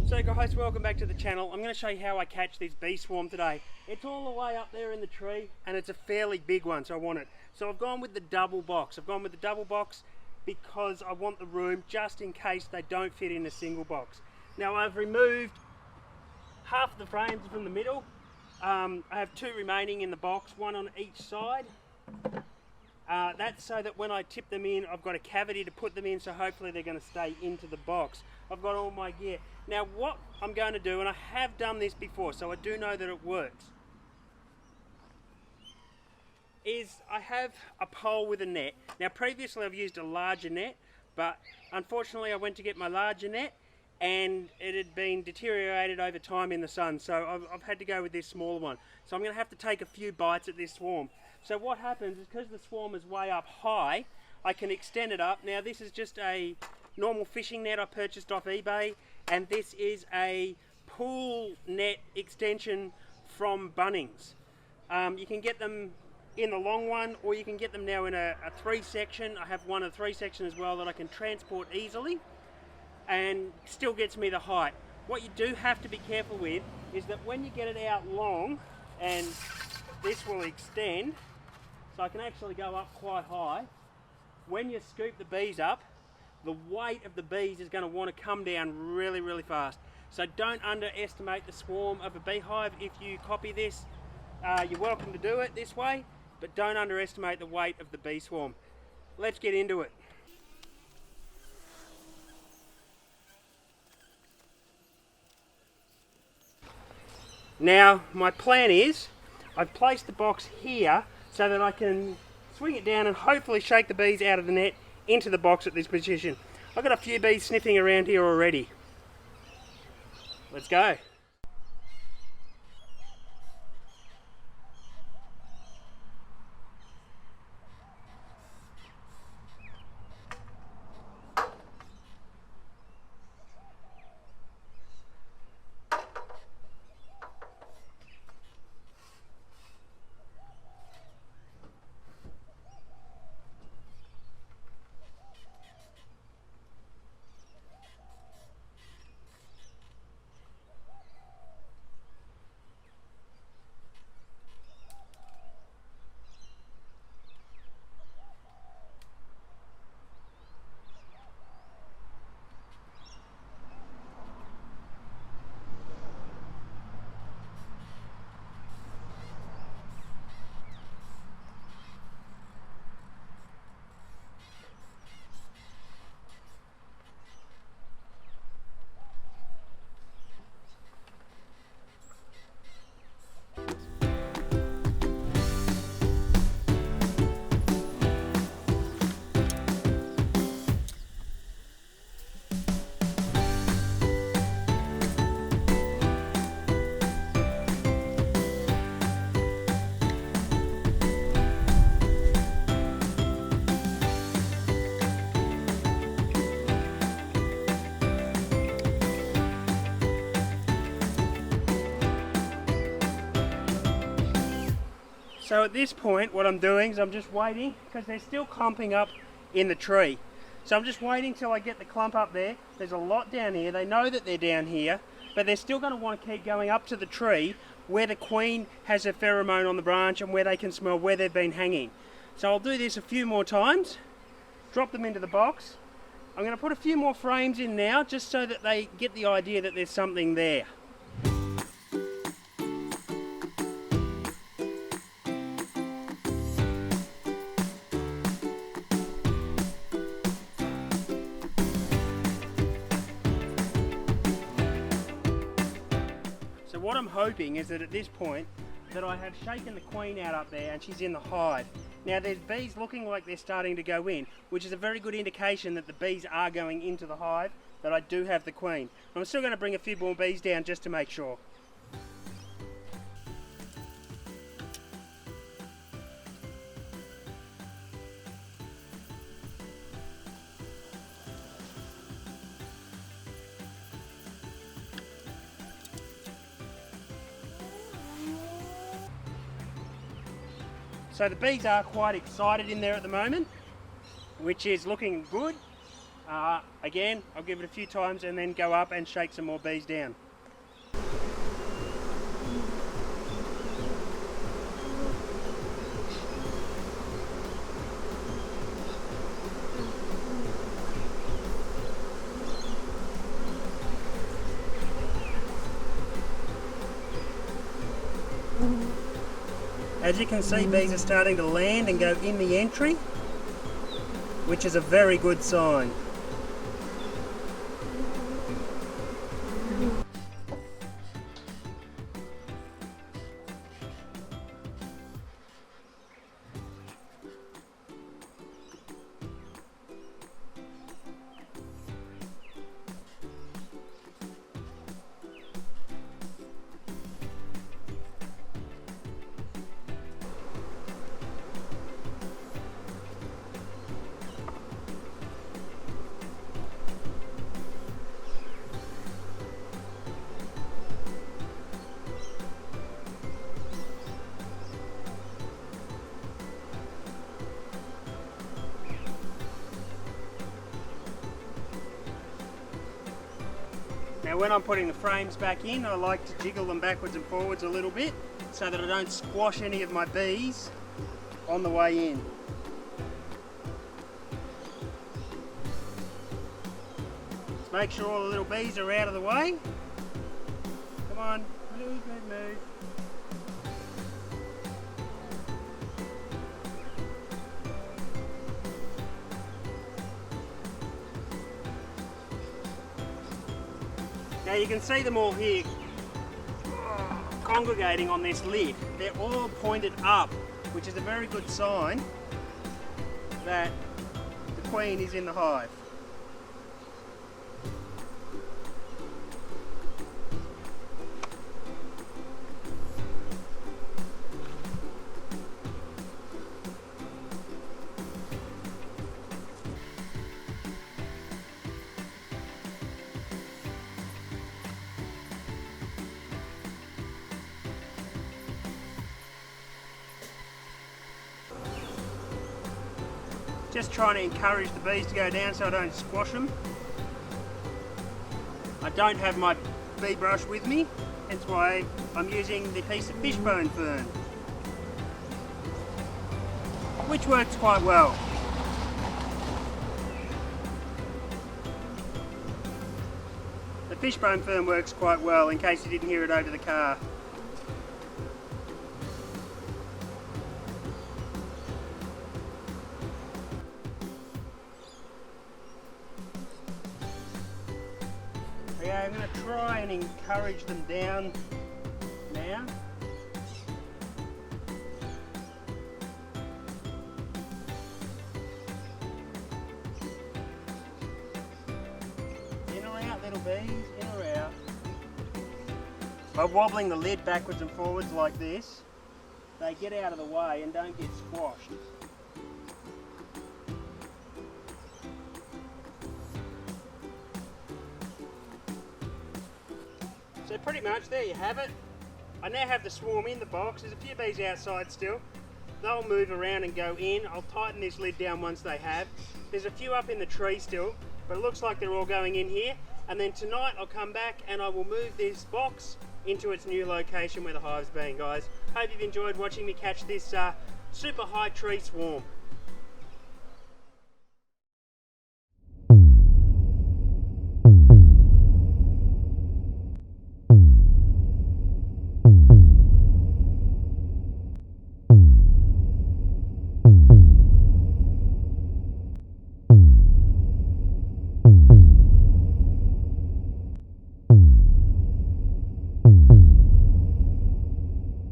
So guys, welcome back to the channel. I'm going to show you how I catch this bee swarm today. It's all the way up there in the tree and it's a fairly big one, so I want it. So I've gone with the double box. Because I want the room just in case they don't fit in a single box. Now I've removed half the frames from the middle. I have two remaining in the box, one on each side. That's so that when I tip them in, I've got a cavity to put them in, so hopefully they're going to stay into the box. I've got all my gear. Now what I'm going to do, and I have done this before, so I do know that it works, is I have a pole with a net. Now previously I've used a larger net, but unfortunately I went to get my larger net and it had been deteriorated over time in the sun, so I've had to go with this smaller one. So I'm going to have to take a few bites at this swarm. So what happens is, because the swarm is way up high, I can extend it up. Now this is just a normal fishing net I purchased off eBay, and this is a pool net extension from Bunnings. You can get them in the long one, or you can get them now in a 3-section. I have one of the 3-section as well that I can transport easily and still gets me the height. What you do have to be careful with is that when you get it out long, and this will extend, so I can actually go up quite high, when you scoop the bees up, the weight of the bees is going to want to come down really, really fast. So don't underestimate the swarm of a beehive. If you copy this, you're welcome to do it this way, but don't underestimate the weight of the bee swarm. Let's get into it. Now my plan is, I've placed the box here so that I can swing it down and hopefully shake the bees out of the net into the box at this position. I've got a few bees sniffing around here already. Let's go. So at this point what I'm doing is I'm just waiting, because they're still clumping up in the tree. So I'm just waiting till I get the clump up there. There's a lot down here. They know that they're down here, but they're still going to want to keep going up to the tree where the queen has a pheromone on the branch and where they can smell where they've been hanging. So I'll do this a few more times, drop them into the box. I'm going to put a few more frames in now just so that they get the idea that there's something there. So what I'm hoping is that at this point that I have shaken the queen out up there and she's in the hive. Now there's bees looking like they're starting to go in, which is a very good indication that the bees are going into the hive, that I do have the queen. I'm still going to bring a few more bees down just to make sure. So the bees are quite excited in there at the moment, which is looking good. Again, I'll give it a few times and then go up and shake some more bees down. As you can see, bees are starting to land and go in the entry, which is a very good sign. Now when I'm putting the frames back in, I like to jiggle them backwards and forwards a little bit so that I don't squash any of my bees on the way in. Let's make sure all the little bees are out of the way. Come on, move, move, move. Now you can see them all here congregating on this lid. They're all pointed up, which is a very good sign that the queen is in the hive. Just trying to encourage the bees to go down so I don't squash them. I don't have my bee brush with me, hence why I'm using the piece of fishbone fern, which works quite well. The fishbone fern works quite well, in case you didn't hear it over the car. I'm going to try and encourage them down now. In or out, little bees, in or out. By wobbling the lid backwards and forwards like this, they get out of the way and don't get squashed. So pretty much there you have it. I now have the swarm in the box. There's a few bees outside still. They'll move around and go in. I'll tighten this lid down once they have. There's a few up in the tree still, but it looks like they're all going in here. And then tonight I'll come back and I will move this box into its new location where the hive's been, guys. Hope you've enjoyed watching me catch this super high tree swarm.